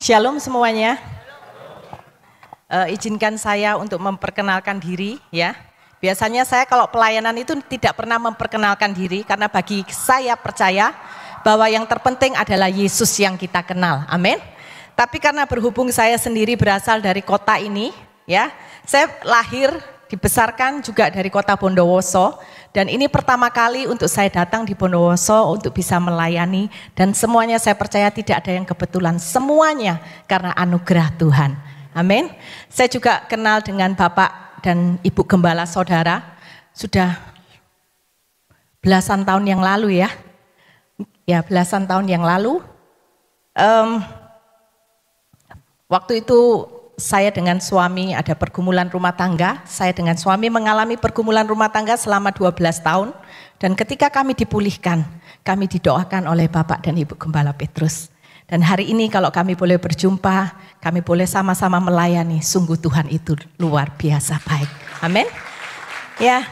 Shalom semuanya. Izinkan saya untuk memperkenalkan diri ya. Biasanya saya kalau pelayanan itu tidak pernah memperkenalkan diri karena bagi saya percaya bahwa yang terpenting adalah Yesus yang kita kenal. Amin. Tapi karena berhubung saya sendiri berasal dari kota ini ya, saya lahir dibesarkan juga dari kota Bondowoso. Dan ini pertama kali untuk saya datang di Bondowoso untuk bisa melayani. Dan semuanya saya percaya tidak ada yang kebetulan. Semuanya karena anugerah Tuhan. Amin. Saya juga kenal dengan Bapak dan Ibu Gembala Saudara. Sudah belasan tahun yang lalu ya. Ya belasan tahun yang lalu. Waktu itu saya dengan suami ada pergumulan rumah tangga. Saya dengan suami mengalami pergumulan rumah tangga selama 12 tahun. Dan ketika kami dipulihkan, kami didoakan oleh Bapak dan Ibu Gembala Petrus. Dan hari ini kalau kami boleh berjumpa, kami boleh sama-sama melayani. Sungguh Tuhan itu luar biasa baik. Amin. Ya,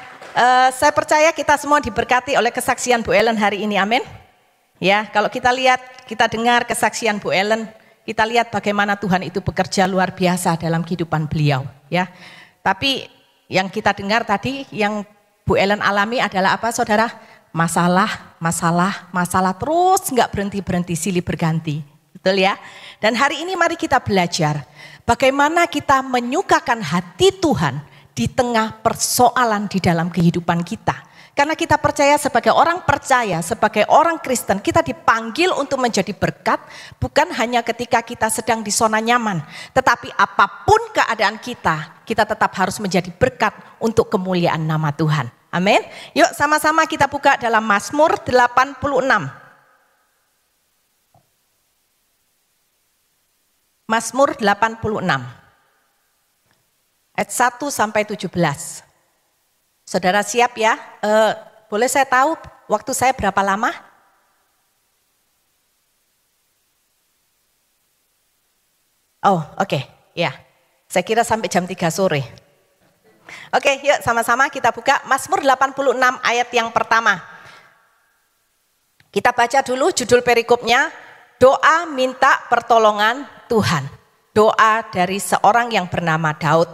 saya percaya kita semua diberkati oleh kesaksian Bu Ellen hari ini. Amin. Ya, kalau kita lihat, kita dengar kesaksian Bu Ellen, kita lihat bagaimana Tuhan itu bekerja luar biasa dalam kehidupan beliau, ya. Tapi yang kita dengar tadi, yang Bu Ellen alami adalah apa, saudara? Masalah terus nggak berhenti silih berganti, betul ya? Dan hari ini mari kita belajar bagaimana kita menyukakan hati Tuhan di tengah persoalan di dalam kehidupan kita. Karena kita percaya sebagai orang percaya, sebagai orang Kristen, kita dipanggil untuk menjadi berkat, bukan hanya ketika kita sedang di zona nyaman. Tetapi apapun keadaan kita, kita tetap harus menjadi berkat untuk kemuliaan nama Tuhan. Amin. Yuk sama-sama kita buka dalam Mazmur 86. Mazmur 86. Ayat 1 sampai 17. Saudara siap ya? Boleh saya tahu waktu saya berapa lama? Oh oke. Ya. Saya kira sampai jam 3 sore. Oke, yuk sama-sama kita buka Mazmur 86 ayat yang pertama. Kita baca dulu judul perikopnya, doa minta pertolongan Tuhan. Doa dari seorang yang bernama Daud.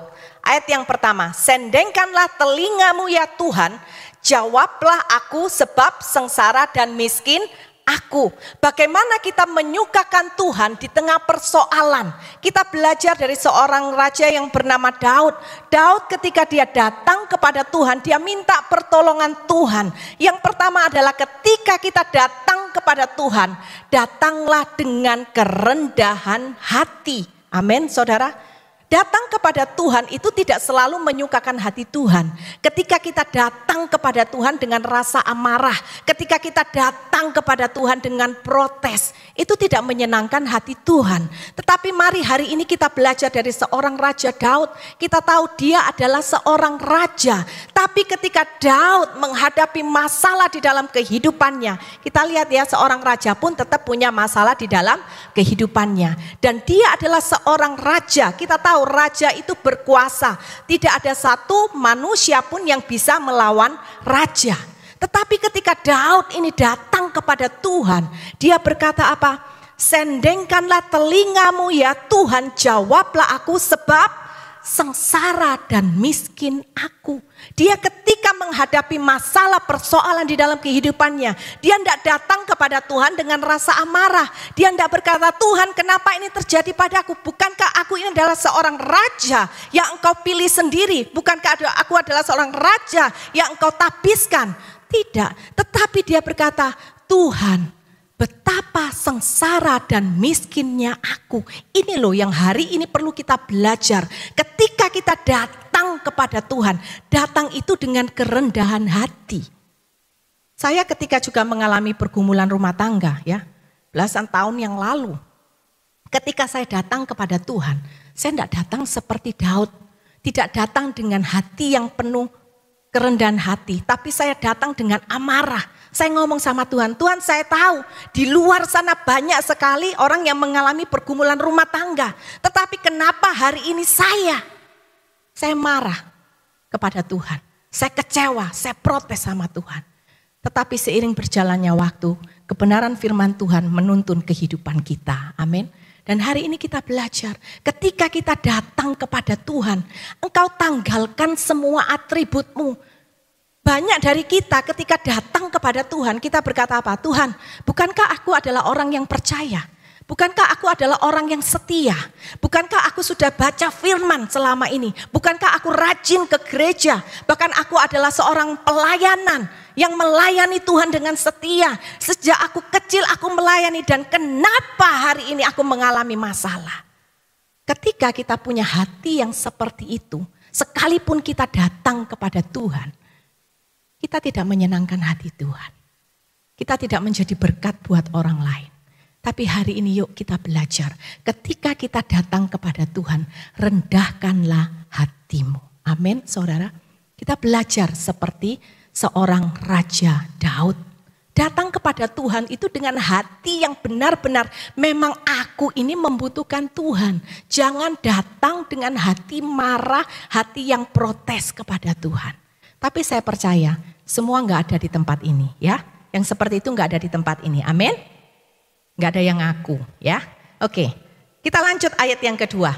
Ayat yang pertama, sendengkanlah telingamu ya Tuhan, jawablah aku sebab sengsara dan miskin aku. Bagaimana kita menyukakan Tuhan di tengah persoalan. Kita belajar dari seorang raja yang bernama Daud. Daud ketika dia datang kepada Tuhan, dia minta pertolongan Tuhan. Yang pertama adalah ketika kita datang kepada Tuhan, datanglah dengan kerendahan hati. Amin saudara. Datang kepada Tuhan itu tidak selalu menyukakan hati Tuhan. Ketika kita datang kepada Tuhan dengan rasa amarah, ketika kita datang kepada Tuhan dengan protes, itu tidak menyenangkan hati Tuhan. Tetapi mari hari ini kita belajar dari seorang Raja Daud. Kita tahu dia adalah seorang raja. Tapi ketika Daud menghadapi masalah di dalam kehidupannya, kita lihat ya seorang raja pun tetap punya masalah di dalam kehidupannya. Dan dia adalah seorang raja. Kita tahu raja itu berkuasa. Tidak ada satu manusia pun yang bisa melawan raja. Tetapi ketika Daud ini datang kepada Tuhan, dia berkata apa? Sendengkanlah telingamu ya Tuhan, jawablah aku sebab sengsara dan miskin aku. Dia ketika menghadapi masalah persoalan di dalam kehidupannya, dia tidak datang kepada Tuhan dengan rasa amarah. Dia tidak berkata, Tuhan kenapa ini terjadi padaku? Bukankah aku ini adalah seorang raja yang engkau pilih sendiri? Bukankah aku adalah seorang raja yang engkau tapiskan? Tidak, tetapi dia berkata, Tuhan betapa sengsara dan miskinnya aku. Ini loh yang hari ini perlu kita belajar. Ketika kita datang kepada Tuhan, datang itu dengan kerendahan hati. Saya ketika juga mengalami pergumulan rumah tangga ya, belasan tahun yang lalu. Ketika saya datang kepada Tuhan, saya tidak datang seperti Daud. Tidak datang dengan hati yang penuh kerendahan hati, tapi saya datang dengan amarah. Saya ngomong sama Tuhan, Tuhan saya tahu di luar sana banyak sekali orang yang mengalami pergumulan rumah tangga. Tetapi kenapa hari ini saya marah kepada Tuhan. Saya kecewa, saya protes sama Tuhan. Tetapi seiring berjalannya waktu, kebenaran firman Tuhan menuntun kehidupan kita. Amin. Dan hari ini kita belajar, ketika kita datang kepada Tuhan, engkau tanggalkan semua atributmu. Banyak dari kita ketika datang kepada Tuhan, kita berkata apa? Tuhan, bukankah aku adalah orang yang percaya? Bukankah aku adalah orang yang setia? Bukankah aku sudah baca firman selama ini? Bukankah aku rajin ke gereja? Bahkan aku adalah seorang pelayanan yang melayani Tuhan dengan setia. Sejak aku kecil aku melayani, dan kenapa hari ini aku mengalami masalah? Ketika kita punya hati yang seperti itu, sekalipun kita datang kepada Tuhan, kita tidak menyenangkan hati Tuhan. Kita tidak menjadi berkat buat orang lain. Tapi hari ini yuk kita belajar, ketika kita datang kepada Tuhan, rendahkanlah hatimu. Amin, saudara. Kita belajar seperti seorang Raja Daud. Datang kepada Tuhan itu dengan hati yang benar-benar, memang aku ini membutuhkan Tuhan. Jangan datang dengan hati marah, hati yang protes kepada Tuhan. Tapi saya percaya semua gak ada di tempat ini ya. Yang seperti itu gak ada di tempat ini, amin. Gak ada yang ngaku ya. Oke, kita lanjut ayat yang kedua.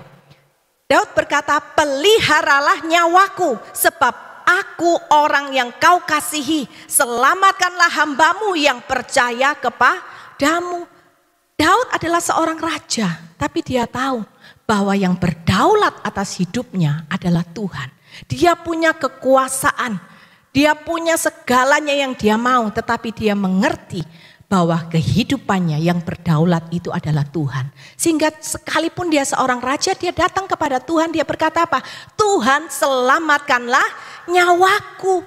Daud berkata, peliharalah nyawaku sebab aku orang yang kau kasihi. Selamatkanlah hambamu yang percaya kepadamu. Daud adalah seorang raja, tapi dia tahu bahwa yang berdaulat atas hidupnya adalah Tuhan. Dia punya kekuasaan, dia punya segalanya yang dia mau, tetapi dia mengerti bahwa kehidupannya yang berdaulat itu adalah Tuhan. Sehingga sekalipun dia seorang raja, dia datang kepada Tuhan, dia berkata apa? Tuhan, selamatkanlah nyawaku.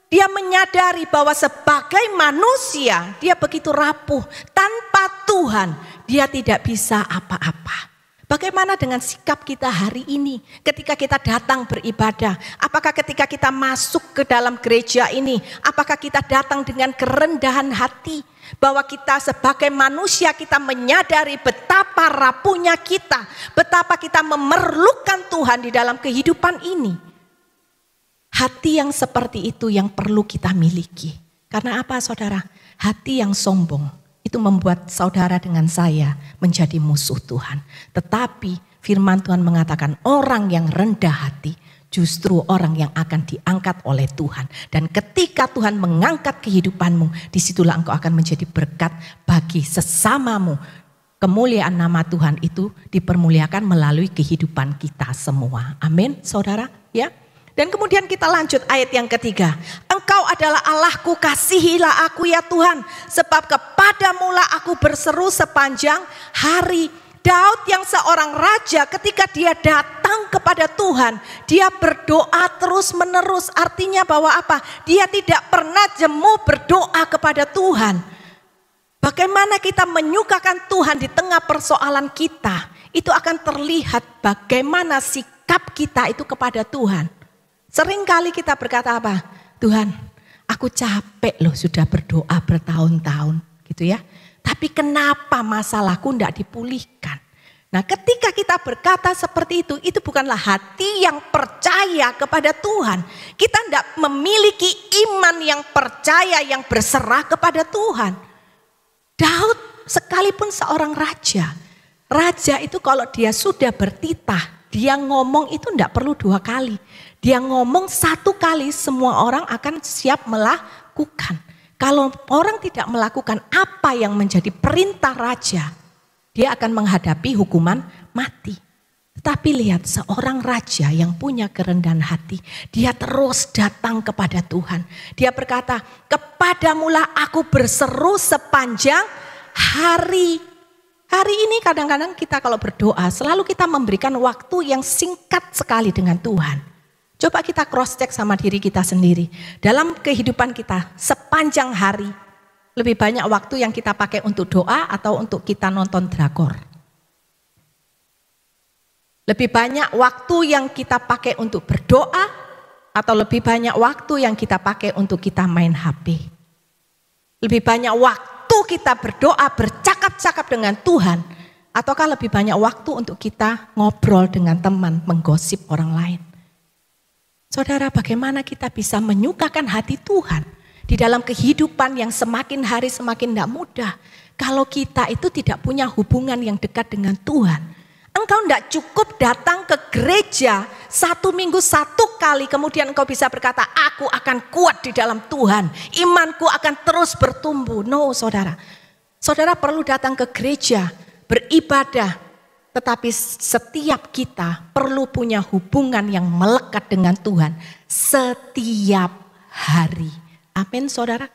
Dia menyadari bahwa sebagai manusia dia begitu rapuh. Tanpa Tuhan dia tidak bisa apa-apa. Bagaimana dengan sikap kita hari ini ketika kita datang beribadah? Apakah ketika kita masuk ke dalam gereja ini, apakah kita datang dengan kerendahan hati? Bahwa kita sebagai manusia kita menyadari betapa rapuhnya kita, betapa kita memerlukan Tuhan di dalam kehidupan ini. Hati yang seperti itu yang perlu kita miliki. Karena apa saudara? Hati yang sombong itu membuat saudara dengan saya menjadi musuh Tuhan. Tetapi firman Tuhan mengatakan orang yang rendah hati justru orang yang akan diangkat oleh Tuhan. Dan ketika Tuhan mengangkat kehidupanmu, disitulah engkau akan menjadi berkat bagi sesamamu. Kemuliaan nama Tuhan itu dipermuliakan melalui kehidupan kita semua. Amin saudara ya. Dan kemudian kita lanjut ayat yang ketiga. Engkau adalah Allahku, kasihilah aku ya Tuhan. Sebab kepadamulah aku berseru sepanjang hari. Daud yang seorang raja ketika dia datang kepada Tuhan. Dia berdoa terus menerus. Artinya bahwa apa? Dia tidak pernah jemu berdoa kepada Tuhan. Bagaimana kita menyukakan Tuhan di tengah persoalan kita. Itu akan terlihat bagaimana sikap kita itu kepada Tuhan. Seringkali kita berkata apa? Tuhan, aku capek loh sudah berdoa bertahun-tahun gitu ya. Tapi kenapa masalahku tidak dipulihkan? Nah ketika kita berkata seperti itu bukanlah hati yang percaya kepada Tuhan. Kita tidak memiliki iman yang percaya, yang berserah kepada Tuhan. Daud sekalipun seorang raja. Raja itu kalau dia sudah bertitah, dia ngomong itu tidak perlu 2 kali. Dia ngomong 1 kali semua orang akan siap melakukan. Kalau orang tidak melakukan apa yang menjadi perintah raja, dia akan menghadapi hukuman mati. Tetapi lihat seorang raja yang punya kerendahan hati, dia terus datang kepada Tuhan. Dia berkata, kepadamulah aku berseru sepanjang hari. Hari ini kadang-kadang kita kalau berdoa selalu kita memberikan waktu yang singkat sekali dengan Tuhan. Coba kita cross check sama diri kita sendiri. Dalam kehidupan kita sepanjang hari, lebih banyak waktu yang kita pakai untuk doa atau untuk kita nonton drakor? Lebih banyak waktu yang kita pakai untuk berdoa atau lebih banyak waktu yang kita pakai untuk kita main HP? Lebih banyak waktu kita berdoa, bercakap-cakap dengan Tuhan, ataukah lebih banyak waktu untuk kita ngobrol dengan teman, menggosip orang lain? Saudara, bagaimana kita bisa menyukakan hati Tuhan? Di dalam kehidupan yang semakin hari semakin tidak mudah. Kalau kita itu tidak punya hubungan yang dekat dengan Tuhan. Engkau tidak cukup datang ke gereja 1 minggu 1 kali. Kemudian engkau bisa berkata, aku akan kuat di dalam Tuhan. Imanku akan terus bertumbuh. No, saudara. Saudara perlu datang ke gereja, beribadah. Tetapi setiap kita perlu punya hubungan yang melekat dengan Tuhan. Setiap hari. Amin, saudara.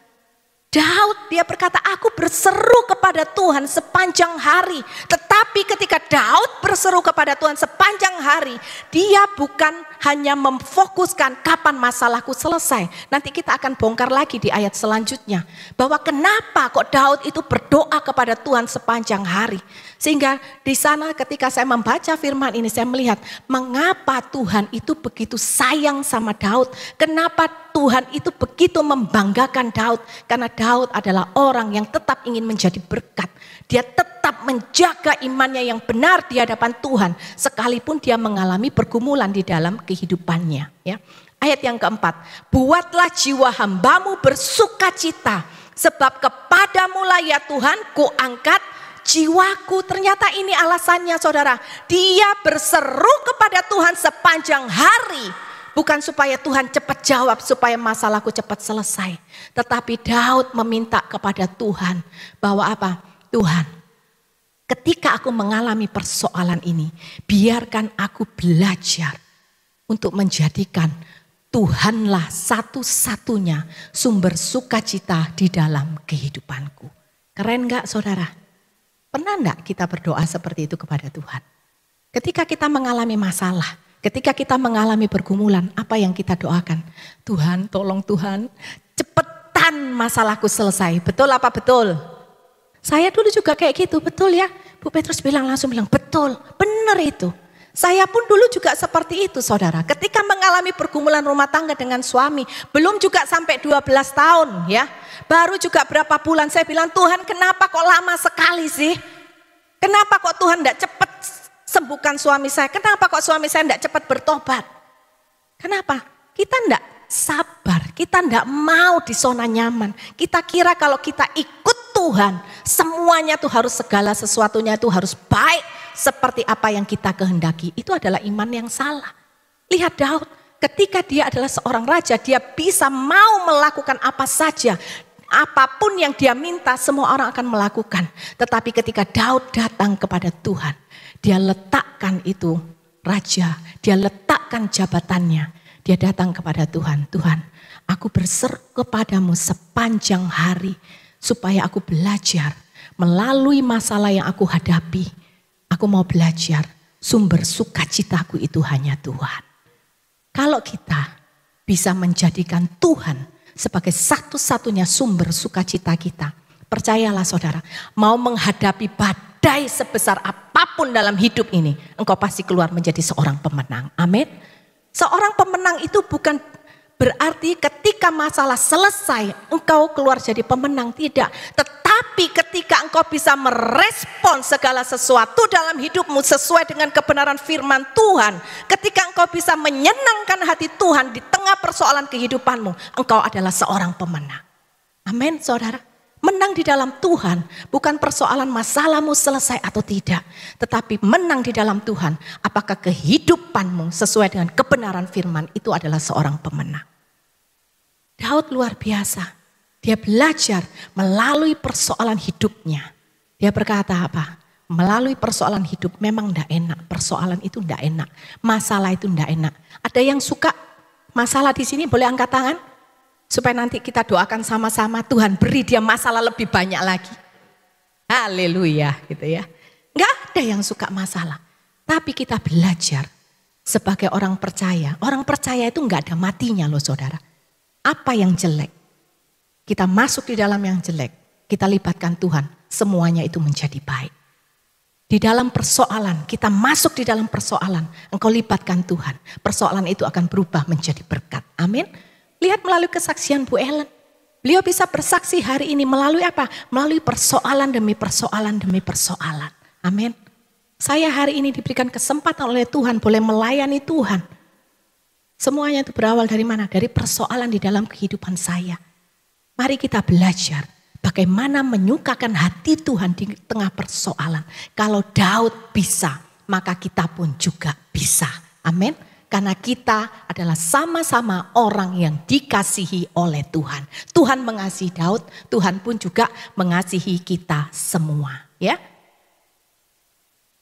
Daud dia berkata, aku berseru kepada Tuhan sepanjang hari. Tetapi ketika Daud berseru kepada Tuhan sepanjang hari, dia bukan hanya memfokuskan kapan masalahku selesai. Nanti kita akan bongkar lagi di ayat selanjutnya. Bahwa kenapa kok Daud itu berdoa kepada Tuhan sepanjang hari. Sehingga di sana ketika saya membaca firman ini, saya melihat mengapa Tuhan itu begitu sayang sama Daud. Kenapa Tuhan itu begitu membanggakan Daud. Karena Daud adalah orang yang tetap ingin menjadi berkat. Dia tetap menjaga imannya yang benar di hadapan Tuhan. Sekalipun dia mengalami pergumulan di dalam kehidupannya. Ya. Ayat yang keempat. Buatlah jiwa hambamu bersukacita. Sebab kepadamu lah ya Tuhan kuangkat jiwaku. Ternyata ini alasannya saudara. Dia berseru kepada Tuhan sepanjang hari. Bukan supaya Tuhan cepat jawab, supaya masalahku cepat selesai. Tetapi Daud meminta kepada Tuhan bahwa apa? Tuhan, ketika aku mengalami persoalan ini, biarkan aku belajar untuk menjadikan Tuhanlah satu-satunya sumber sukacita di dalam kehidupanku. Keren gak saudara? Pernah enggak kita berdoa seperti itu kepada Tuhan? Ketika kita mengalami masalah, ketika kita mengalami pergumulan, apa yang kita doakan? Tuhan, tolong Tuhan, cepetan masalahku selesai. Betul apa betul? Saya dulu juga kayak gitu, betul ya? Bu Petrus langsung bilang, betul, benar itu. Saya pun dulu juga seperti itu saudara. Ketika mengalami pergumulan rumah tangga dengan suami, belum juga sampai 12 tahun ya. Baru juga berapa bulan saya bilang, Tuhan kenapa kok lama sekali sih? Kenapa kok Tuhan tidak cepat sembuhkan suami saya? Kenapa kok suami saya tidak cepat bertobat? Kenapa? Kita tidak sabar, kita tidak mau di zona nyaman. Kita kira kalau kita ikut Tuhan, semuanya tuh harus segala sesuatunya itu harus baik seperti apa yang kita kehendaki. Itu adalah iman yang salah. Lihat Daud, ketika dia adalah seorang raja, dia bisa mau melakukan apa saja. Apapun yang dia minta, semua orang akan melakukan. Tetapi ketika Daud datang kepada Tuhan, dia letakkan itu raja, dia letakkan jabatannya. Dia datang kepada Tuhan, Tuhan, aku berseru kepadamu sepanjang hari supaya aku belajar melalui masalah yang aku hadapi. Aku mau belajar sumber sukacitaku itu hanya Tuhan. Kalau kita bisa menjadikan Tuhan sebagai satu-satunya sumber sukacita kita, percayalah saudara, mau menghadapi badai sebesar apapun dalam hidup ini, engkau pasti keluar menjadi seorang pemenang. Amin. Seorang pemenang itu bukan berarti ketika masalah selesai engkau keluar jadi pemenang, tidak. Tetapi ketika engkau bisa merespon segala sesuatu dalam hidupmu sesuai dengan kebenaran firman Tuhan, ketika engkau bisa menyenangkan hati Tuhan di tengah persoalan kehidupanmu, engkau adalah seorang pemenang. Amin saudara. Menang di dalam Tuhan bukan persoalan masalahmu selesai atau tidak. Tetapi menang di dalam Tuhan, apakah kehidupanmu sesuai dengan kebenaran firman, itu adalah seorang pemenang. Daud luar biasa. Dia belajar melalui persoalan hidupnya. Dia berkata apa? Melalui persoalan hidup memang tidak enak. Persoalan itu tidak enak. Masalah itu tidak enak. Ada yang suka masalah di sini, boleh angkat tangan? Supaya nanti kita doakan sama-sama, Tuhan beri dia masalah lebih banyak lagi. Haleluya gitu ya. Enggak ada yang suka masalah. Tapi kita belajar sebagai orang percaya. Orang percaya itu enggak ada matinya loh saudara. Apa yang jelek, kita masuk di dalam yang jelek, kita libatkan Tuhan, semuanya itu menjadi baik. Di dalam persoalan, kita masuk di dalam persoalan, engkau libatkan Tuhan. Persoalan itu akan berubah menjadi berkat. Amin. Lihat melalui kesaksian Bu Ellen. Beliau bisa bersaksi hari ini melalui apa? Melalui persoalan demi persoalan demi persoalan. Amin. Saya hari ini diberikan kesempatan oleh Tuhan boleh melayani Tuhan. Semuanya itu berawal dari mana? Dari persoalan di dalam kehidupan saya. Mari kita belajar bagaimana menyukakan hati Tuhan di tengah persoalan. Kalau Daud bisa, maka kita pun juga bisa. Amin. Karena kita adalah sama-sama orang yang dikasihi oleh Tuhan. Tuhan mengasihi Daud, Tuhan pun juga mengasihi kita semua. Ya.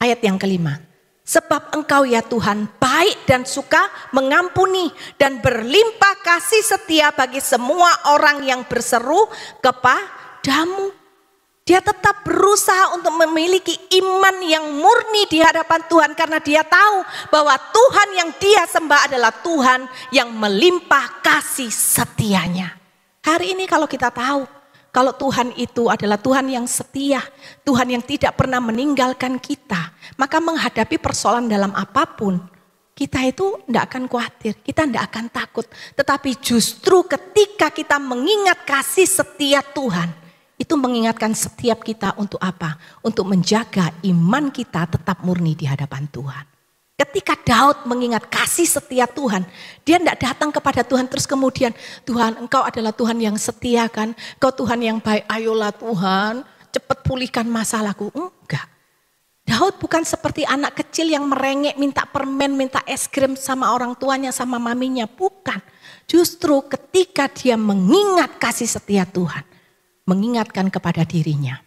Ayat yang kelima. Sebab Engkau ya Tuhan baik dan suka mengampuni dan berlimpah kasih setia bagi semua orang yang berseru kepadamu. Dia tetap berusaha untuk memiliki iman yang murni di hadapan Tuhan. Karena dia tahu bahwa Tuhan yang dia sembah adalah Tuhan yang melimpah kasih setianya. Hari ini kalau kita tahu, kalau Tuhan itu adalah Tuhan yang setia, Tuhan yang tidak pernah meninggalkan kita, maka menghadapi persoalan dalam apapun, kita itu tidak akan khawatir, kita tidak akan takut. Tetapi justru ketika kita mengingat kasih setia Tuhan, itu mengingatkan setiap kita untuk apa? Untuk menjaga iman kita tetap murni di hadapan Tuhan. Ketika Daud mengingat kasih setia Tuhan, dia tidak datang kepada Tuhan terus kemudian, Tuhan Engkau adalah Tuhan yang setia kan, Engkau Tuhan yang baik, ayolah Tuhan, cepat pulihkan masalahku. Enggak. Daud bukan seperti anak kecil yang merengek, minta permen, minta es krim sama orang tuanya, sama maminya. Bukan. Justru ketika dia mengingat kasih setia Tuhan, mengingatkan kepada dirinya,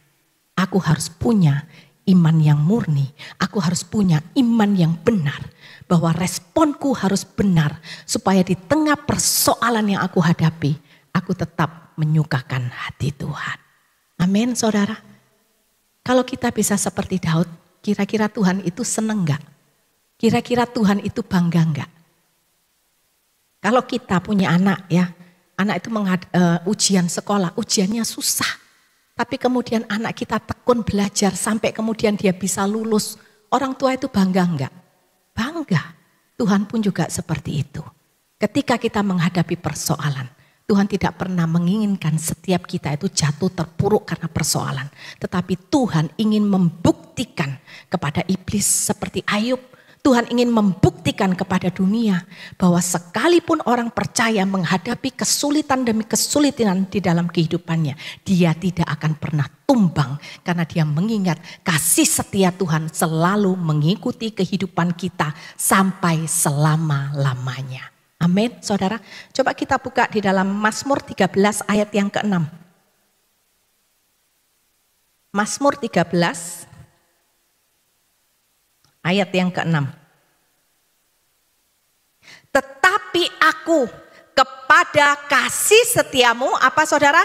aku harus punya iman yang murni, aku harus punya iman yang benar, bahwa responku harus benar, supaya di tengah persoalan yang aku hadapi, aku tetap menyukakan hati Tuhan. Amin saudara. Kalau kita bisa seperti Daud, kira-kira Tuhan itu seneng gak? Kira-kira Tuhan itu bangga gak? Kalau kita punya anak ya, anak itu ujian sekolah, ujiannya susah. Tapi kemudian anak kita tekun belajar sampai kemudian dia bisa lulus. Orang tua itu bangga enggak? Bangga. Tuhan pun juga seperti itu. Ketika kita menghadapi persoalan, Tuhan tidak pernah menginginkan setiap kita itu jatuh terpuruk karena persoalan. Tetapi Tuhan ingin membuktikan kepada iblis seperti Ayub. Tuhan ingin membuktikan kepada dunia bahwa sekalipun orang percaya menghadapi kesulitan demi kesulitan di dalam kehidupannya, dia tidak akan pernah tumbang karena dia mengingat kasih setia Tuhan selalu mengikuti kehidupan kita sampai selama-lamanya. Amin, saudara. Coba kita buka di dalam Mazmur 13 ayat yang ke-6. Mazmur 13 ayat yang ke-6. Tetapi aku kepada kasih setiamu, apa saudara?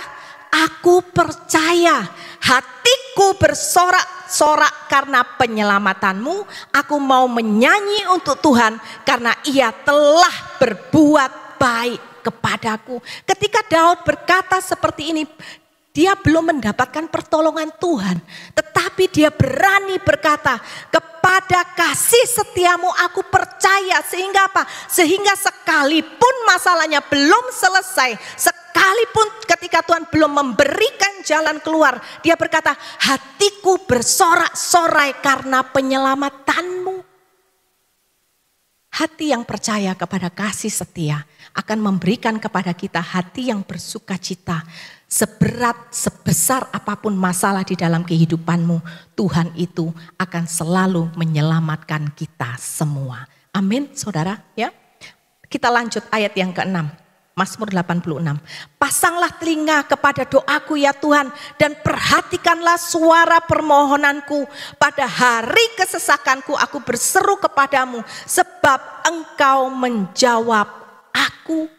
Aku percaya, hatiku bersorak-sorak karena penyelamatanmu. Aku mau menyanyi untuk Tuhan karena ia telah berbuat baik kepadaku. Ketika Daud berkata seperti ini, dia belum mendapatkan pertolongan Tuhan. Tetapi dia berani berkata, kepada kasih setiamu aku percaya. Sehingga apa? Sehingga sekalipun masalahnya belum selesai, sekalipun ketika Tuhan belum memberikan jalan keluar, dia berkata, hatiku bersorak-sorai karena penyelamatanmu. Hati yang percaya kepada kasih setia akan memberikan kepada kita hati yang bersuka cita. Seberat, sebesar apapun masalah di dalam kehidupanmu, Tuhan itu akan selalu menyelamatkan kita semua. Amin, saudara. Ya, kita lanjut ayat yang ke-6, Mazmur 86. Pasanglah telinga kepada doaku ya Tuhan, dan perhatikanlah suara permohonanku. Pada hari kesesakanku aku berseru kepadamu, sebab Engkau menjawab aku.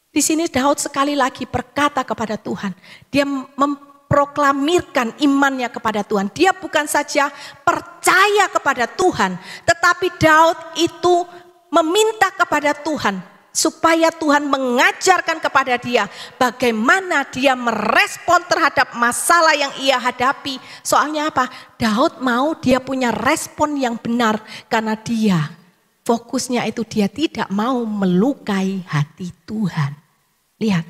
Di sini Daud sekali lagi berkata kepada Tuhan. Dia memproklamirkan imannya kepada Tuhan. Dia bukan saja percaya kepada Tuhan, tetapi Daud itu meminta kepada Tuhan supaya Tuhan mengajarkan kepada dia bagaimana dia merespon terhadap masalah yang ia hadapi. Soalnya apa? Daud mau dia punya respon yang benar karena dia fokusnya itu dia tidak mau melukai hati Tuhan. Lihat,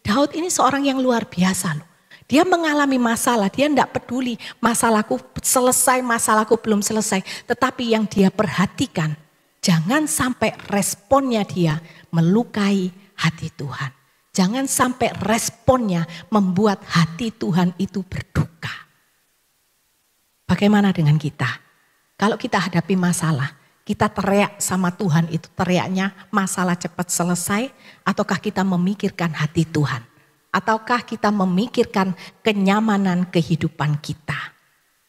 Daud ini seorang yang luar biasa loh. Dia mengalami masalah, dia tidak peduli masalahku selesai, masalahku belum selesai. Tetapi yang dia perhatikan, jangan sampai responnya dia melukai hati Tuhan. Jangan sampai responnya membuat hati Tuhan itu berduka. Bagaimana dengan kita? Kalau kita hadapi masalah, kita teriak sama Tuhan itu teriaknya masalah cepat selesai, ataukah kita memikirkan hati Tuhan? Ataukah kita memikirkan kenyamanan kehidupan kita?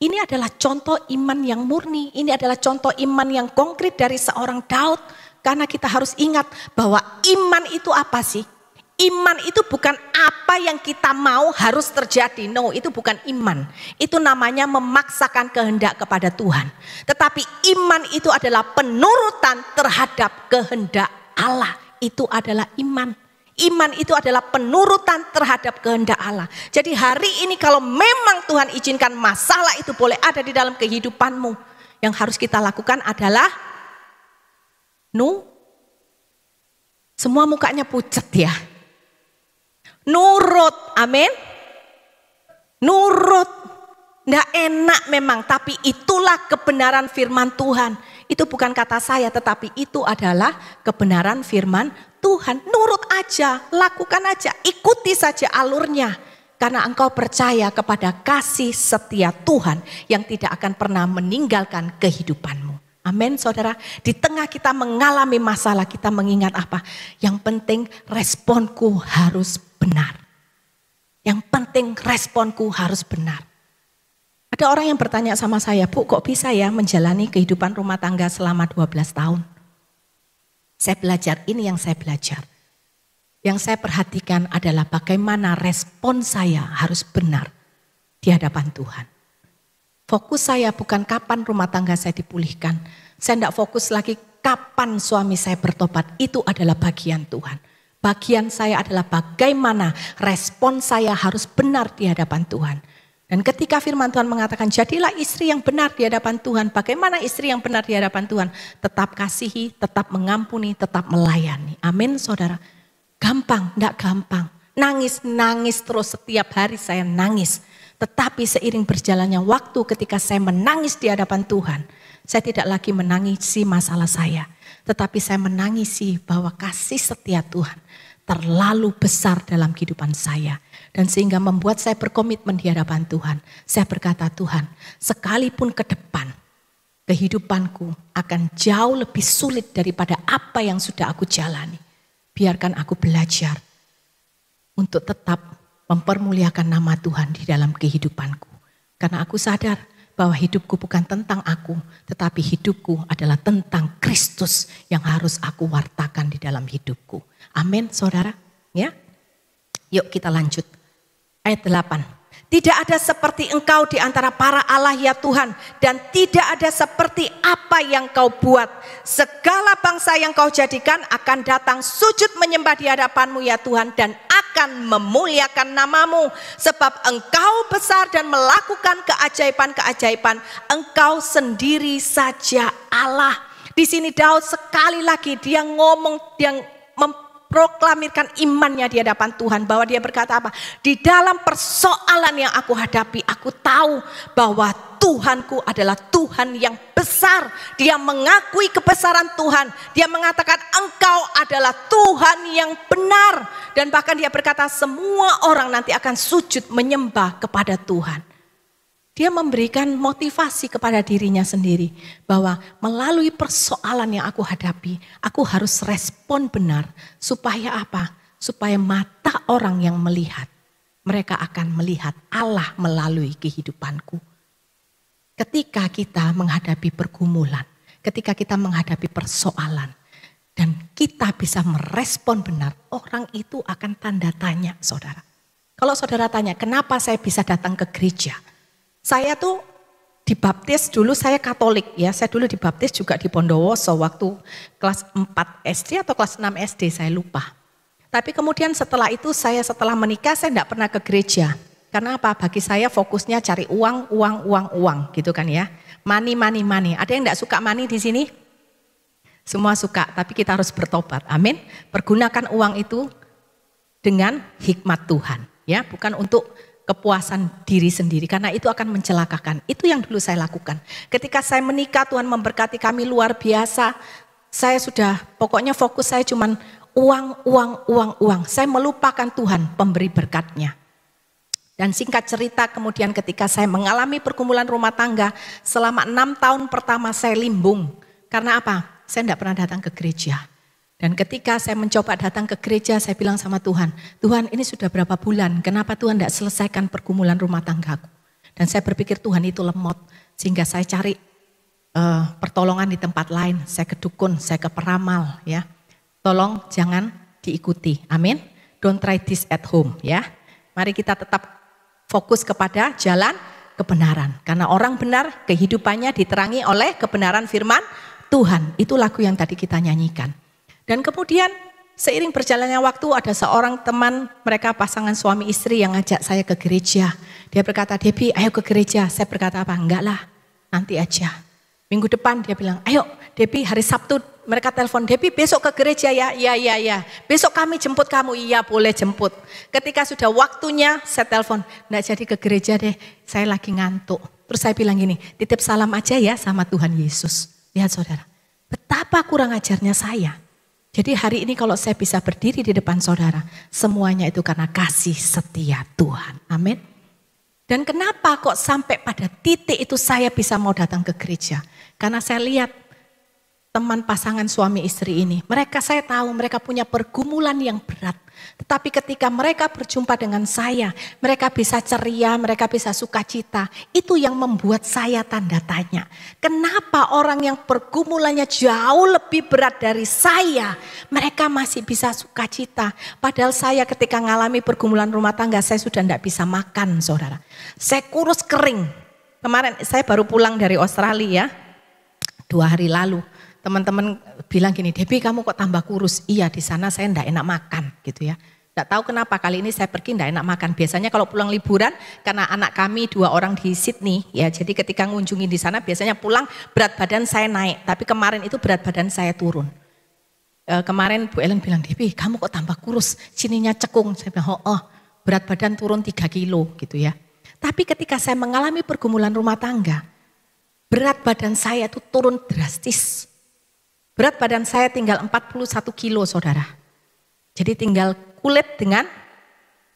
Ini adalah contoh iman yang murni, ini adalah contoh iman yang konkret dari seorang Daud. Karena kita harus ingat bahwa iman itu apa sih? Iman itu bukan apa yang kita mau harus terjadi. No, itu bukan iman. Itu namanya memaksakan kehendak kepada Tuhan. Tetapi iman itu adalah penurutan terhadap kehendak Allah. Itu adalah iman. Iman itu adalah penurutan terhadap kehendak Allah. Jadi hari ini kalau memang Tuhan izinkan masalah itu boleh ada di dalam kehidupanmu, yang harus kita lakukan adalah semua mukanya pucat ya. Nurut, amin. Nurut, nggak enak memang, tapi itulah kebenaran firman Tuhan. Itu bukan kata saya, tetapi itu adalah kebenaran firman Tuhan. Nurut aja, lakukan aja, ikuti saja alurnya. Karena engkau percaya kepada kasih setia Tuhan yang tidak akan pernah meninggalkan kehidupanmu. Amin saudara, di tengah kita mengalami masalah, kita mengingat apa? Yang penting responku harus benar. Yang penting responku harus benar. Ada orang yang bertanya sama saya, Bu kok bisa ya menjalani kehidupan rumah tangga selama 12 tahun? Saya belajar, ini yang saya belajar. Yang saya perhatikan adalah bagaimana respon saya harus benar di hadapan Tuhan. Fokus saya bukan kapan rumah tangga saya dipulihkan. Saya tidak fokus lagi kapan suami saya bertobat. Itu adalah bagian Tuhan. Bagian saya adalah bagaimana respon saya harus benar di hadapan Tuhan. Dan ketika firman Tuhan mengatakan jadilah istri yang benar di hadapan Tuhan. Bagaimana istri yang benar di hadapan Tuhan? Tetap kasihi, tetap mengampuni, tetap melayani. Amin saudara. Gampang, tidak gampang. Nangis terus, setiap hari saya nangis. Tetapi seiring berjalannya waktu ketika saya menangis di hadapan Tuhan, saya tidak lagi menangisi masalah saya. Tetapi saya menangisi bahwa kasih setia Tuhan terlalu besar dalam kehidupan saya. Dan sehingga membuat saya berkomitmen di hadapan Tuhan. Saya berkata, Tuhan, sekalipun ke depan kehidupanku akan jauh lebih sulit daripada apa yang sudah aku jalani. Biarkan aku belajar untuk tetap mempermuliakan nama Tuhan di dalam kehidupanku. Karena aku sadar bahwa hidupku bukan tentang aku, tetapi hidupku adalah tentang Kristus yang harus aku wartakan di dalam hidupku. Amin, saudara. Ya, yuk kita lanjut. Ayat 8. Tidak ada seperti engkau di antara para Allah ya Tuhan, dan tidak ada seperti apa yang kau buat. Segala bangsa yang kau jadikan akan datang sujud menyembah di hadapanmu ya Tuhan, dan akan memuliakan namamu. Sebab engkau besar dan melakukan keajaiban-keajaiban. Engkau sendiri saja Allah. Di sini Daud sekali lagi dia ngomong, dia memproklamirkan imannya di hadapan Tuhan, bahwa dia berkata apa? Di dalam persoalan yang aku hadapi, aku tahu bahwa Tuhanku adalah Tuhan yang besar. Dia mengakui kebesaran Tuhan. Dia mengatakan engkau adalah Tuhan yang benar. Dan bahkan dia berkata semua orang nanti akan sujud menyembah kepada Tuhan. Dia memberikan motivasi kepada dirinya sendiri bahwa melalui persoalan yang aku hadapi, aku harus respon benar. Supaya apa? Supaya mata orang yang melihat, mereka akan melihat Allah melalui kehidupanku. Ketika kita menghadapi pergumulan, ketika kita menghadapi persoalan, dan kita bisa merespon benar, orang itu akan tanda tanya, saudara. Kalau saudara tanya, kenapa saya bisa datang ke gereja? Saya tuh dibaptis dulu, saya Katolik ya. Saya dulu dibaptis juga di Bondowoso waktu kelas 4 SD atau kelas 6 SD, saya lupa. Tapi kemudian setelah itu setelah menikah saya tidak pernah ke gereja. Karena apa? Bagi saya fokusnya cari uang gitu kan ya. Money. Ada yang tidak suka money di sini? Semua suka, tapi kita harus bertobat. Amin. Pergunakan uang itu dengan hikmat Tuhan, ya, bukan untuk kepuasan diri sendiri, karena itu akan mencelakakan. Itu yang dulu saya lakukan. Ketika saya menikah, Tuhan memberkati kami luar biasa. Saya sudah, pokoknya fokus saya cuman uang. Saya melupakan Tuhan pemberi berkatnya. Dan singkat cerita kemudian ketika saya mengalami pergumulan rumah tangga, selama 6 tahun pertama saya limbung. Karena apa? Saya tidak pernah datang ke gereja. Dan ketika saya mencoba datang ke gereja, saya bilang sama Tuhan, Tuhan ini sudah berapa bulan, kenapa Tuhan tidak selesaikan pergumulan rumah tanggaku? Dan saya berpikir Tuhan itu lemot, sehingga saya cari pertolongan di tempat lain. Saya ke dukun, saya ke peramal, ya. Tolong jangan diikuti, amin. Don't try this at home, ya. Mari kita tetap fokus kepada jalan kebenaran. Karena orang benar kehidupannya diterangi oleh kebenaran firman Tuhan. Itu lagu yang tadi kita nyanyikan. Dan kemudian seiring berjalannya waktu ada seorang teman, mereka pasangan suami istri yang ngajak saya ke gereja. Dia berkata, Debbie ayo ke gereja. Saya berkata apa? Enggak lah, nanti aja. Minggu depan dia bilang, ayo Debbie hari Sabtu. Mereka telepon, Debbie besok ke gereja ya? Ya. Besok kami jemput kamu? Iya boleh jemput. Ketika sudah waktunya saya telepon, enggak jadi ke gereja deh, saya lagi ngantuk. Terus saya bilang gini, titip salam aja ya sama Tuhan Yesus. Lihat saudara, betapa kurang ajarnya saya. Jadi hari ini kalau saya bisa berdiri di depan saudara, semuanya itu karena kasih setia Tuhan. Amin. Dan kenapa kok sampai pada titik itu saya bisa mau datang ke gereja? Karena saya lihat teman pasangan suami istri ini, saya tahu mereka punya pergumulan yang berat. Tetapi ketika mereka berjumpa dengan saya, mereka bisa ceria, mereka bisa sukacita. Itu yang membuat saya tanda tanya. Kenapa orang yang pergumulannya jauh lebih berat dari saya, mereka masih bisa sukacita. Padahal saya ketika mengalami pergumulan rumah tangga, saya sudah tidak bisa makan saudara. Saya kurus kering. Kemarin saya baru pulang dari Australia, 2 hari lalu. Teman-teman bilang gini, Debbie kamu kok tambah kurus? Iya di sana saya enggak enak makan gitu ya. Enggak tahu kenapa kali ini saya pergi enggak enak makan. Biasanya kalau pulang liburan, karena anak kami 2 orang di Sydney ya. Jadi ketika ngunjungi di sana biasanya pulang berat badan saya naik. Tapi kemarin itu berat badan saya turun. Kemarin Bu Ellen bilang, Debbie kamu kok tambah kurus? Sininya cekung. Saya bilang, berat badan turun 3 kilo gitu ya. Tapi ketika saya mengalami pergumulan rumah tangga, berat badan saya itu turun drastis. Berat badan saya tinggal 41 kilo saudara. Jadi tinggal kulit dengan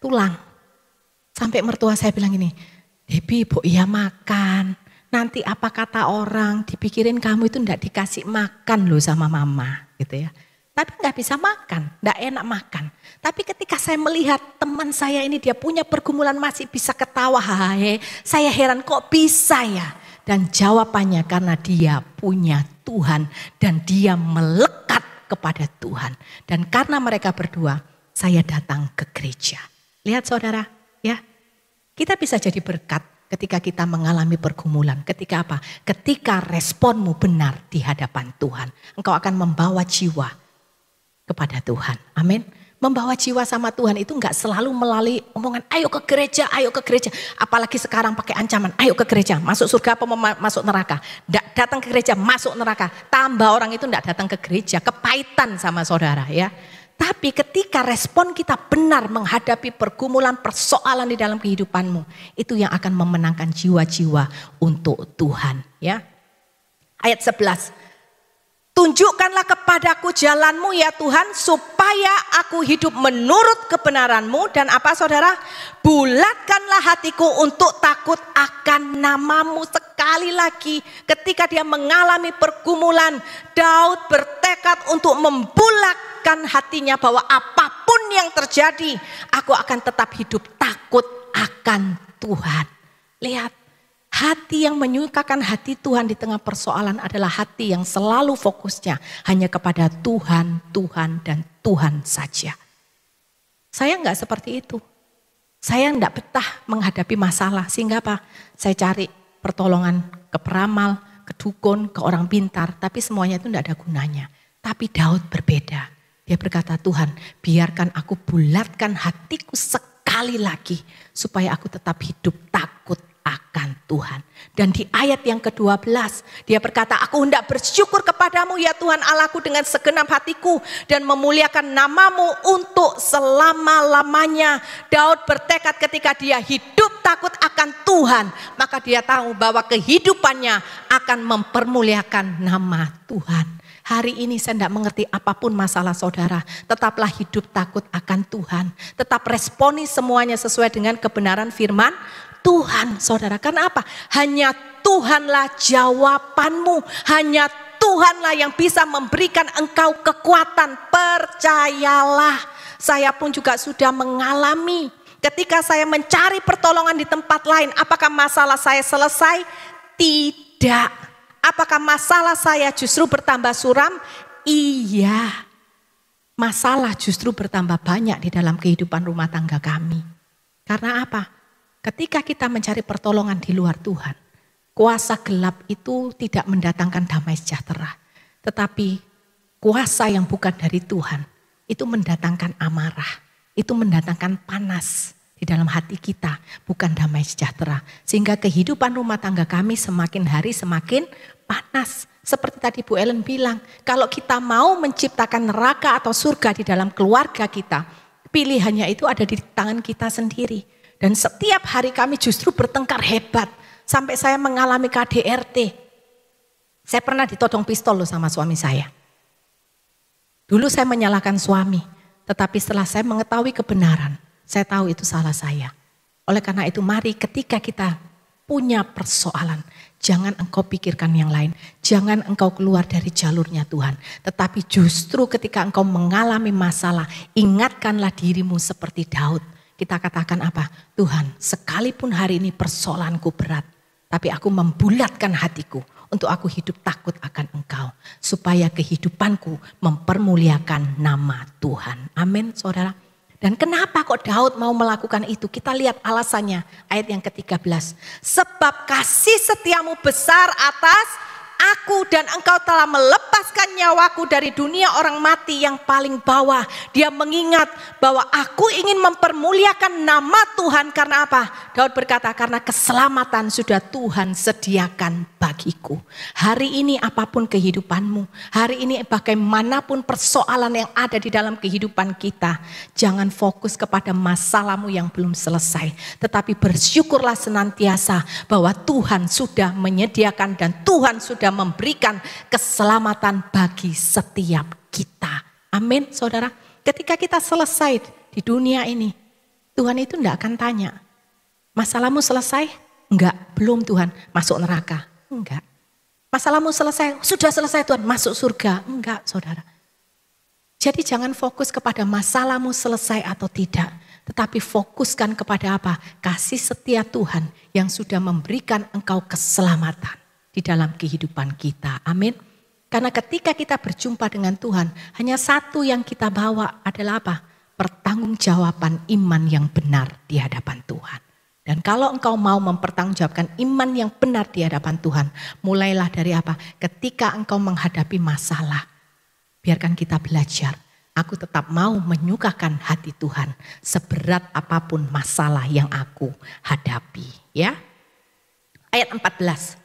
tulang. Sampai mertua saya bilang gini, Debbie bu iya makan. Nanti apa kata orang, dipikirin kamu itu enggak dikasih makan loh sama mama gitu ya. Tapi enggak bisa makan, enggak enak makan. Tapi ketika saya melihat teman saya ini dia punya pergumulan masih bisa ketawa. Saya heran kok bisa ya. Dan jawabannya karena dia punya Tuhan dan dia melekat kepada Tuhan. Dan karena mereka berdua, saya datang ke gereja. Lihat saudara, ya. Kita bisa jadi berkat ketika kita mengalami pergumulan. Ketika apa? Ketika responmu benar di hadapan Tuhan. Engkau akan membawa jiwa kepada Tuhan. Amin. Membawa jiwa sama Tuhan itu enggak selalu melalui omongan ayo ke gereja, ayo ke gereja. Apalagi sekarang pakai ancaman, ayo ke gereja, masuk surga apa masuk neraka. Datang ke gereja, masuk neraka. Tambah orang itu enggak datang ke gereja, kepahitan sama saudara ya. Tapi ketika respon kita benar menghadapi pergumulan persoalan di dalam kehidupanmu, itu yang akan memenangkan jiwa-jiwa untuk Tuhan ya. Ayat 11. Tunjukkanlah kepadaku jalanmu ya Tuhan supaya aku hidup menurut kebenaranmu. Dan apa saudara? Bulatkanlah hatiku untuk takut akan namamu. Sekali lagi ketika dia mengalami pergumulan, Daud bertekad untuk membulatkan hatinya bahwa apapun yang terjadi, aku akan tetap hidup takut akan Tuhan. Lihat. Hati yang menyukakan hati Tuhan di tengah persoalan adalah hati yang selalu fokusnya hanya kepada Tuhan, Tuhan, dan Tuhan saja. Saya enggak seperti itu. Saya enggak betah menghadapi masalah. Sehingga apa? Saya cari pertolongan ke peramal, ke dukun, ke orang pintar. Tapi semuanya itu enggak ada gunanya. Tapi Daud berbeda. Dia berkata, Tuhan biarkan aku bulatkan hatiku sekali lagi. Supaya aku tetap hidup takut akan Tuhan. Dan di ayat yang ke-12 dia berkata, aku hendak bersyukur kepadamu ya Tuhan Allahku dengan segenap hatiku dan memuliakan namamu untuk selama-lamanya. Daud bertekad ketika dia hidup takut akan Tuhan, maka dia tahu bahwa kehidupannya akan mempermuliakan nama Tuhan. Hari ini saya tidak mengerti apapun masalah saudara, tetaplah hidup takut akan Tuhan. Tetap responi semuanya sesuai dengan kebenaran firman Tuhan, saudara. Karena apa? Hanya Tuhanlah jawabanmu. Hanya Tuhanlah yang bisa memberikan engkau kekuatan. Percayalah. Saya pun juga sudah mengalami. Ketika saya mencari pertolongan di tempat lain, apakah masalah saya selesai? Tidak. Apakah masalah saya justru bertambah suram? Iya. Masalah justru bertambah banyak di dalam kehidupan rumah tangga kami. Karena apa? Ketika kita mencari pertolongan di luar Tuhan, kuasa gelap itu tidak mendatangkan damai sejahtera. Tetapi kuasa yang bukan dari Tuhan itu mendatangkan amarah, itu mendatangkan panas di dalam hati kita, bukan damai sejahtera. Sehingga kehidupan rumah tangga kami semakin hari semakin panas. Seperti tadi Bu Ellen bilang, kalau kita mau menciptakan neraka atau surga di dalam keluarga kita, pilihannya itu ada di tangan kita sendiri. Dan setiap hari kami justru bertengkar hebat. Sampai saya mengalami KDRT. Saya pernah ditodong pistol loh sama suami saya. Dulu saya menyalahkan suami. Tetapi setelah saya mengetahui kebenaran, saya tahu itu salah saya. Oleh karena itu mari ketika kita punya persoalan, jangan engkau pikirkan yang lain. Jangan engkau keluar dari jalurnya Tuhan. Tetapi justru ketika engkau mengalami masalah, ingatkanlah dirimu seperti Daud. Kita katakan apa? Tuhan, sekalipun hari ini persoalanku berat, tapi aku membulatkan hatiku untuk aku hidup takut akan Engkau. Supaya kehidupanku mempermuliakan nama Tuhan. Amin, saudara. Dan kenapa kok Daud mau melakukan itu? Kita lihat alasannya, ayat yang ke-13. Sebab kasih setiamu besar atas aku dan engkau telah melepaskan nyawaku dari dunia orang mati yang paling bawah. Dia mengingat bahwa aku ingin mempermuliakan nama Tuhan. Karena apa? Daud berkata, karena keselamatan sudah Tuhan sediakan bagiku. Hari ini apapun kehidupanmu, hari ini bagaimanapun persoalan yang ada di dalam kehidupan kita, jangan fokus kepada masalahmu yang belum selesai. Tetapi bersyukurlah senantiasa bahwa Tuhan sudah menyediakan dan Tuhan sudah memberikan keselamatan bagi setiap kita. Amin, saudara. Ketika kita selesai di dunia ini, Tuhan itu tidak akan tanya, masalahmu selesai? Enggak, belum Tuhan, masuk neraka. Enggak. Masalahmu selesai? Sudah selesai Tuhan, masuk surga. Enggak, saudara. Jadi jangan fokus kepada masalahmu selesai atau tidak. Tetapi fokuskan kepada apa? Kasih setia Tuhan yang sudah memberikan engkau keselamatan di dalam kehidupan kita. Amin. Karena ketika kita berjumpa dengan Tuhan, hanya satu yang kita bawa adalah apa? Pertanggungjawaban iman yang benar di hadapan Tuhan. Dan kalau engkau mau mempertanggungjawabkan iman yang benar di hadapan Tuhan, mulailah dari apa? Ketika engkau menghadapi masalah, biarkan kita belajar. Aku tetap mau menyukakan hati Tuhan seberat apapun masalah yang aku hadapi. Ya, ayat 14.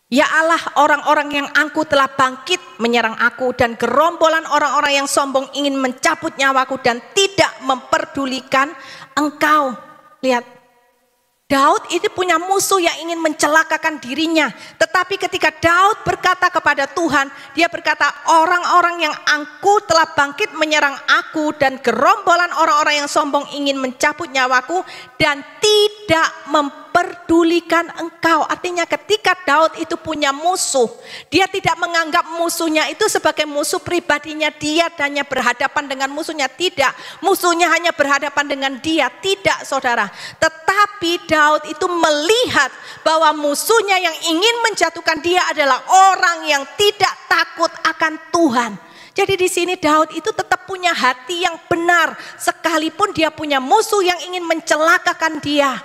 Ya Allah, orang-orang yang angkuh telah bangkit menyerang aku dan gerombolan orang-orang yang sombong ingin mencabut nyawaku dan tidak memperdulikan engkau. Lihat, Daud itu punya musuh yang ingin mencelakakan dirinya. Tetapi ketika Daud berkata kepada Tuhan, dia berkata, orang-orang yang angkuh telah bangkit menyerang aku dan gerombolan orang-orang yang sombong ingin mencabut nyawaku dan tidak memperdulikan engkau. Artinya ketika Daud itu punya musuh, dia tidak menganggap musuhnya itu sebagai musuh pribadinya dia dan hanya berhadapan dengan musuhnya. Tidak, musuhnya hanya berhadapan dengan dia. Tidak, saudara. Tetapi Daud itu melihat bahwa musuhnya yang ingin menjatuhkan dia adalah orang yang tidak takut akan Tuhan. Jadi di sini Daud itu tetap punya hati yang benar sekalipun dia punya musuh yang ingin mencelakakan dia.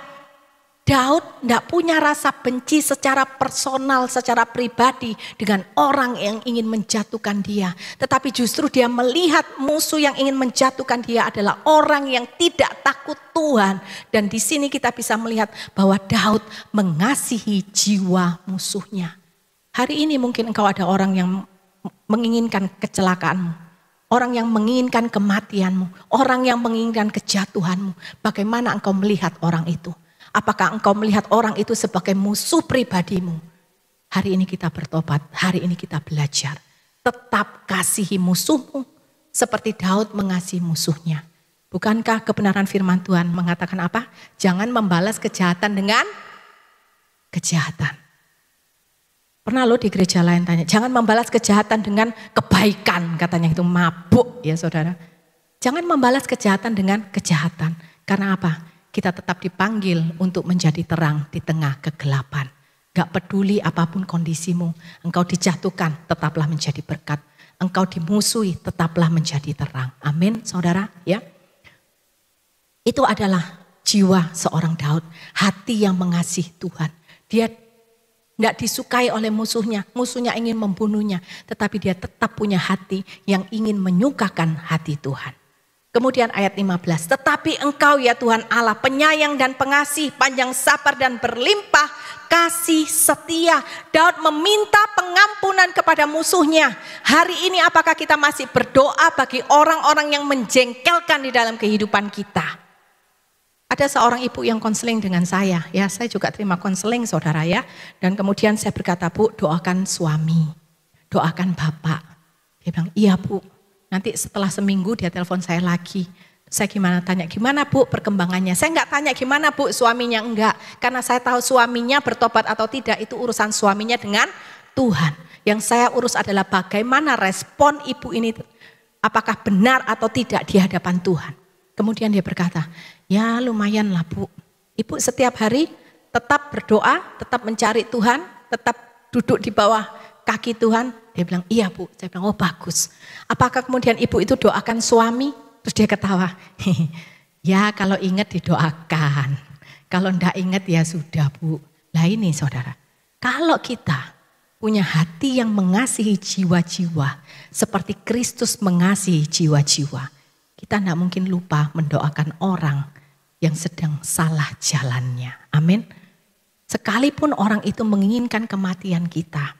Daud tidak punya rasa benci secara personal, secara pribadi dengan orang yang ingin menjatuhkan dia. Tetapi justru dia melihat musuh yang ingin menjatuhkan dia adalah orang yang tidak takut Tuhan. Dan di sini kita bisa melihat bahwa Daud mengasihi jiwa musuhnya. Hari ini mungkin engkau ada orang yang menginginkan kecelakaanmu. Orang yang menginginkan kematianmu. Orang yang menginginkan kejatuhanmu. Bagaimana engkau melihat orang itu? Apakah engkau melihat orang itu sebagai musuh pribadimu? Hari ini kita bertobat, hari ini kita belajar. Tetap kasihi musuhmu seperti Daud mengasihi musuhnya. Bukankah kebenaran firman Tuhan mengatakan apa? Jangan membalas kejahatan dengan kejahatan. Pernah lo di gereja lain tanya, jangan membalas kejahatan dengan kebaikan. Katanya itu mabuk ya saudara. Jangan membalas kejahatan dengan kejahatan. Karena apa? Kita tetap dipanggil untuk menjadi terang di tengah kegelapan. Gak peduli apapun kondisimu, engkau dijatuhkan, tetaplah menjadi berkat. Engkau dimusuhi, tetaplah menjadi terang. Amin, saudara. Ya, itu adalah jiwa seorang Daud, hati yang mengasihi Tuhan. Dia tidak disukai oleh musuhnya, musuhnya ingin membunuhnya, tetapi dia tetap punya hati yang ingin menyukakan hati Tuhan. Kemudian ayat 15, tetapi engkau ya Tuhan Allah penyayang dan pengasih, panjang sabar dan berlimpah kasih setia. Daud meminta pengampunan kepada musuhnya. Hari ini apakah kita masih berdoa bagi orang-orang yang menjengkelkan di dalam kehidupan kita? Ada seorang ibu yang konseling dengan saya, ya saya juga terima konseling saudara ya. Dan kemudian saya berkata, Bu doakan suami, doakan bapak. Dia bilang, iya Bu. Nanti setelah seminggu dia telepon saya lagi. Saya tanya gimana Bu perkembangannya. Saya enggak tanya gimana Bu suaminya, enggak. Karena saya tahu suaminya bertobat atau tidak itu urusan suaminya dengan Tuhan. Yang saya urus adalah bagaimana respon ibu ini. Apakah benar atau tidak di hadapan Tuhan. Kemudian dia berkata, ya lumayan lah Bu. Ibu setiap hari tetap berdoa, tetap mencari Tuhan, tetap duduk di bawah kaki Tuhan. Dia bilang, iya Bu. Saya bilang, oh bagus. Apakah kemudian ibu itu doakan suami? Terus dia ketawa. Ya kalau ingat didoakan. Kalau enggak ingat ya sudah Bu. Lah ini saudara. Kalau kita punya hati yang mengasihi jiwa-jiwa. Seperti Kristus mengasihi jiwa-jiwa. Kita enggak mungkin lupa mendoakan orang yang sedang salah jalannya. Amin. Sekalipun orang itu menginginkan kematian kita.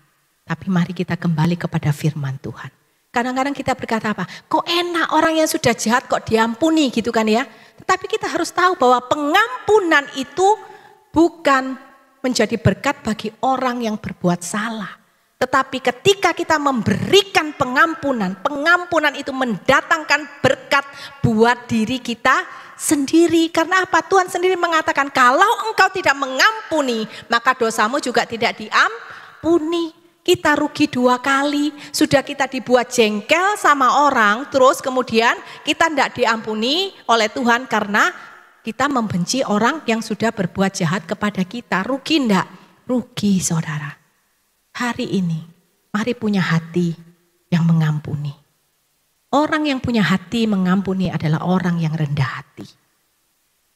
Tapi mari kita kembali kepada firman Tuhan. Kadang-kadang kita berkata apa? Kok enak orang yang sudah jahat kok diampuni gitu kan ya. Tetapi kita harus tahu bahwa pengampunan itu bukan menjadi berkat bagi orang yang berbuat salah. Tetapi ketika kita memberikan pengampunan, pengampunan itu mendatangkan berkat buat diri kita sendiri. Karena apa? Tuhan sendiri mengatakan kalau engkau tidak mengampuni maka dosamu juga tidak diampuni. Kita rugi 2 kali, sudah kita dibuat jengkel sama orang, terus kemudian kita tidak diampuni oleh Tuhan karena kita membenci orang yang sudah berbuat jahat kepada kita. Rugi enggak? Rugi saudara. Hari ini, mari punya hati yang mengampuni. Orang yang punya hati mengampuni adalah orang yang rendah hati.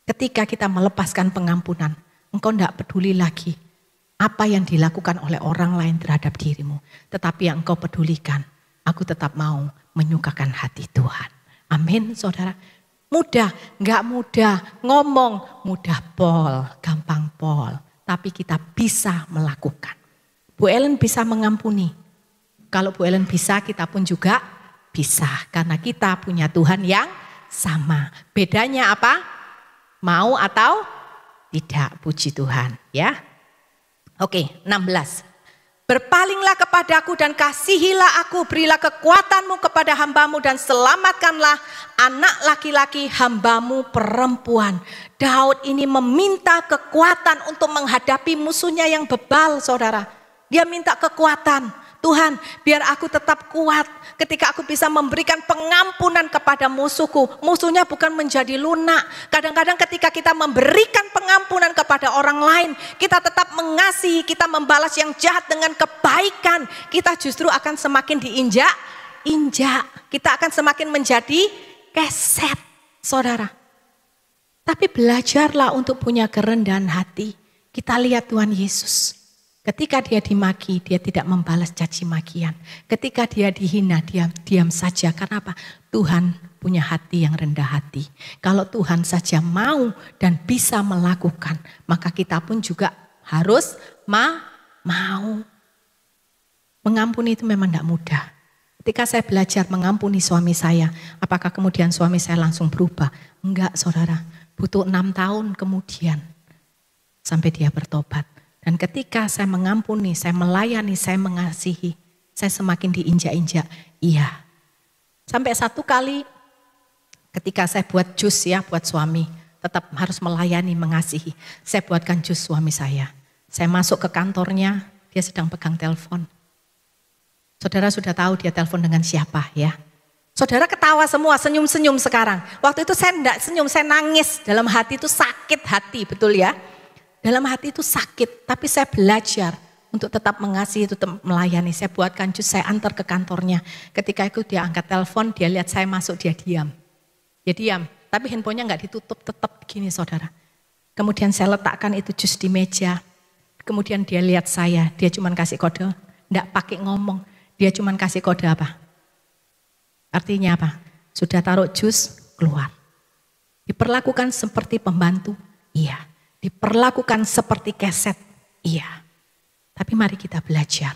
Ketika kita melepaskan pengampunan, engkau enggak peduli lagi apa yang dilakukan oleh orang lain terhadap dirimu. Tetapi yang engkau pedulikan, aku tetap mau menyukakan hati Tuhan. Amin saudara. Mudah, enggak mudah. Ngomong, mudah pol, gampang pol. Tapi kita bisa melakukan. Bu Ellen bisa mengampuni. Kalau Bu Ellen bisa, kita pun juga bisa. Karena kita punya Tuhan yang sama. Bedanya apa? Mau atau tidak, puji Tuhan ya. Oke, 16. Berpalinglah kepadaku dan kasihilah aku, berilah kekuatanmu kepada hambamu dan selamatkanlah anak laki-laki hambamu perempuan. Daud ini meminta kekuatan untuk menghadapi musuhnya yang bebal saudara. Dia minta kekuatan. Tuhan, biar aku tetap kuat ketika aku bisa memberikan pengampunan kepada musuhku. Musuhnya bukan menjadi lunak. Kadang-kadang ketika kita memberikan pengampunan kepada orang lain, kita tetap mengasihi, kita membalas yang jahat dengan kebaikan. Kita justru akan semakin diinjak-injak. Kita akan semakin menjadi keset, saudara. Tapi belajarlah untuk punya kerendahan hati. Kita lihat Tuhan Yesus. Ketika dia dimaki, dia tidak membalas caci makian. Ketika dia dihina, dia diam saja. Karena apa? Tuhan punya hati yang rendah hati. Kalau Tuhan saja mau dan bisa melakukan, maka kita pun juga harus mau. Mengampuni itu memang tidak mudah. Ketika saya belajar mengampuni suami saya, apakah kemudian suami saya langsung berubah? Enggak, saudara. Butuh 6 tahun kemudian sampai dia bertobat. Dan ketika saya mengampuni, saya melayani, saya mengasihi, saya semakin diinjak-injak. Iya. Sampai satu kali ketika saya buat jus ya buat suami, tetap harus melayani, mengasihi. Saya buatkan jus suami saya. Saya masuk ke kantornya, dia sedang pegang telepon. Saudara sudah tahu dia telepon dengan siapa ya. Saudara ketawa semua, senyum-senyum sekarang. Waktu itu saya enggak senyum, saya nangis. Dalam hati itu sakit hati, betul ya. Dalam hati itu sakit, tapi saya belajar untuk tetap mengasihi, tetap melayani. Saya buatkan jus, saya antar ke kantornya. Ketika itu dia angkat telepon, dia lihat saya masuk, dia diam. Dia diam, tapi handphonenya enggak ditutup, tetap begini saudara. Kemudian saya letakkan itu jus di meja. Kemudian dia lihat saya, dia cuma kasih kode, enggak pakai ngomong. Dia cuma kasih kode apa? Artinya apa? Sudah taruh jus, keluar. Diperlakukan seperti pembantu? Iya. Diperlakukan seperti keset? Iya. Tapi mari kita belajar.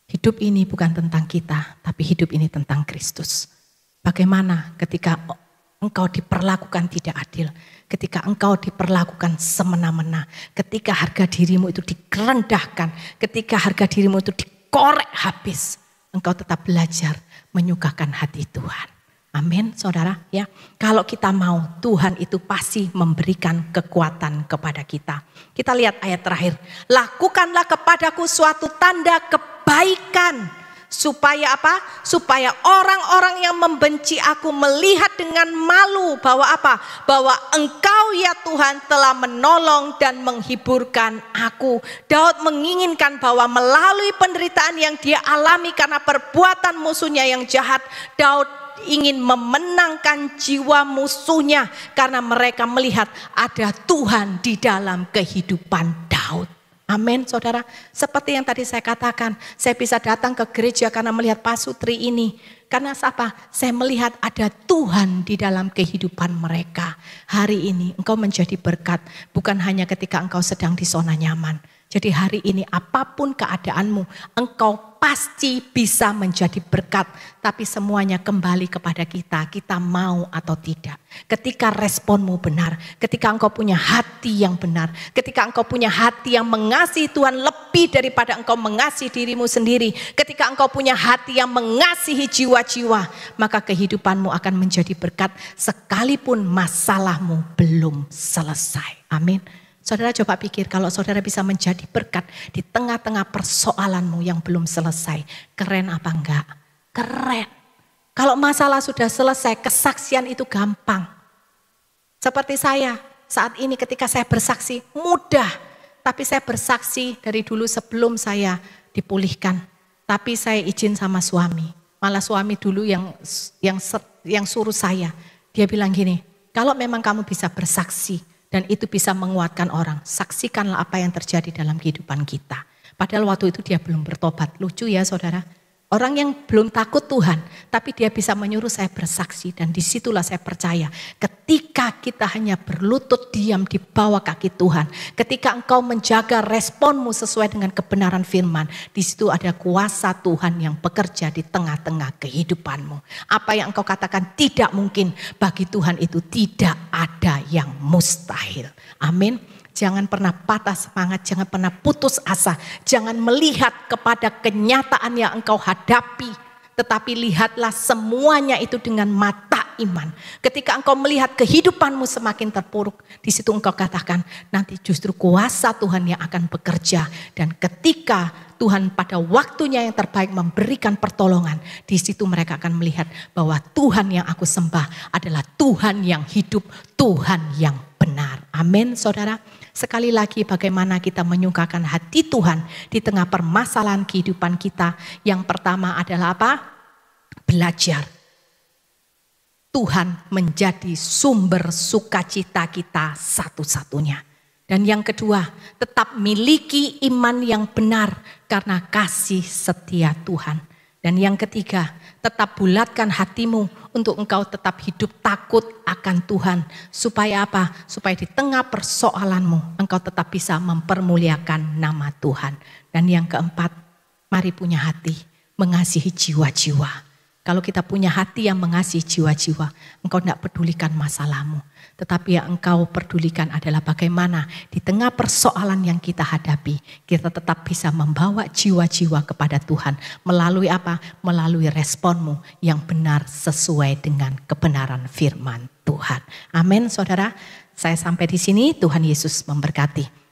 Hidup ini bukan tentang kita, tapi hidup ini tentang Kristus. Bagaimana ketika engkau diperlakukan tidak adil, ketika engkau diperlakukan semena-mena, ketika harga dirimu itu direndahkan, ketika harga dirimu itu korek habis, engkau tetap belajar menyukakan hati Tuhan. Amin, saudara ya. Kalau kita mau, Tuhan itu pasti memberikan kekuatan kepada kita. Kita lihat ayat terakhir. Lakukanlah kepadaku suatu tanda kebaikan. Supaya apa? Supaya orang-orang yang membenci aku melihat dengan malu bahwa apa? Bahwa engkau ya Tuhan telah menolong dan menghiburkan aku. Daud menginginkan bahwa melalui penderitaan yang dia alami karena perbuatan musuhnya yang jahat, Daud ingin memenangkan jiwa musuhnya karena mereka melihat ada Tuhan di dalam kehidupan Daud. Amin saudara, seperti yang tadi saya katakan, saya bisa datang ke gereja karena melihat pasutri ini. Karena apa? Saya melihat ada Tuhan di dalam kehidupan mereka. Hari ini engkau menjadi berkat, bukan hanya ketika engkau sedang di zona nyaman. Jadi hari ini apapun keadaanmu, engkau pasti bisa menjadi berkat. Tapi semuanya kembali kepada kita, kita mau atau tidak. Ketika responmu benar, ketika engkau punya hati yang benar, ketika engkau punya hati yang mengasihi Tuhan lebih daripada engkau mengasihi dirimu sendiri, ketika engkau punya hati yang mengasihi jiwa-jiwa, maka kehidupanmu akan menjadi berkat sekalipun masalahmu belum selesai. Amin. Saudara coba pikir kalau saudara bisa menjadi berkat di tengah-tengah persoalanmu yang belum selesai. Keren apa enggak? Keren. Kalau masalah sudah selesai, kesaksian itu gampang. Seperti saya saat ini ketika saya bersaksi mudah. Tapi saya bersaksi dari dulu sebelum saya dipulihkan. Tapi saya izin sama suami. Malah suami dulu yang suruh saya. Dia bilang gini, kalau memang kamu bisa bersaksi dan itu bisa menguatkan orang, saksikanlah apa yang terjadi dalam kehidupan kita. Padahal waktu itu dia belum bertobat. Lucu ya saudara. Orang yang belum takut Tuhan, tapi dia bisa menyuruh saya bersaksi. Dan disitulah saya percaya, ketika kita hanya berlutut diam di bawah kaki Tuhan, ketika engkau menjaga responmu sesuai dengan kebenaran firman, di situ ada kuasa Tuhan yang bekerja di tengah-tengah kehidupanmu. Apa yang engkau katakan tidak mungkin, bagi Tuhan itu tidak ada yang mustahil. Amin. Jangan pernah patah semangat, jangan pernah putus asa. Jangan melihat kepada kenyataan yang engkau hadapi. Tetapi lihatlah semuanya itu dengan mata iman. Ketika engkau melihat kehidupanmu semakin terpuruk, di situ engkau katakan, nanti justru kuasa Tuhan yang akan bekerja. Dan ketika Tuhan pada waktunya yang terbaik memberikan pertolongan, di situ mereka akan melihat bahwa Tuhan yang aku sembah adalah Tuhan yang hidup, Tuhan yang benar. Amin saudara. Sekali lagi bagaimana kita menyukakan hati Tuhan di tengah permasalahan kehidupan kita. Yang pertama adalah apa? Belajar. Tuhan menjadi sumber sukacita kita satu-satunya. Dan yang kedua, tetap miliki iman yang benar karena kasih setia Tuhan. Dan yang ketiga, tetap bulatkan hatimu untuk engkau tetap hidup takut akan Tuhan. Supaya apa? Supaya di tengah persoalanmu engkau tetap bisa mempermuliakan nama Tuhan. Dan yang keempat, mari punya hati mengasihi jiwa-jiwa. Kalau kita punya hati yang mengasihi jiwa-jiwa, engkau tidak pedulikan masalahmu. Tetapi yang engkau pedulikan adalah bagaimana di tengah persoalan yang kita hadapi, kita tetap bisa membawa jiwa-jiwa kepada Tuhan. Melalui apa? Melalui responmu yang benar sesuai dengan kebenaran firman Tuhan. Amin, saudara. Saya sampai di sini, Tuhan Yesus memberkati.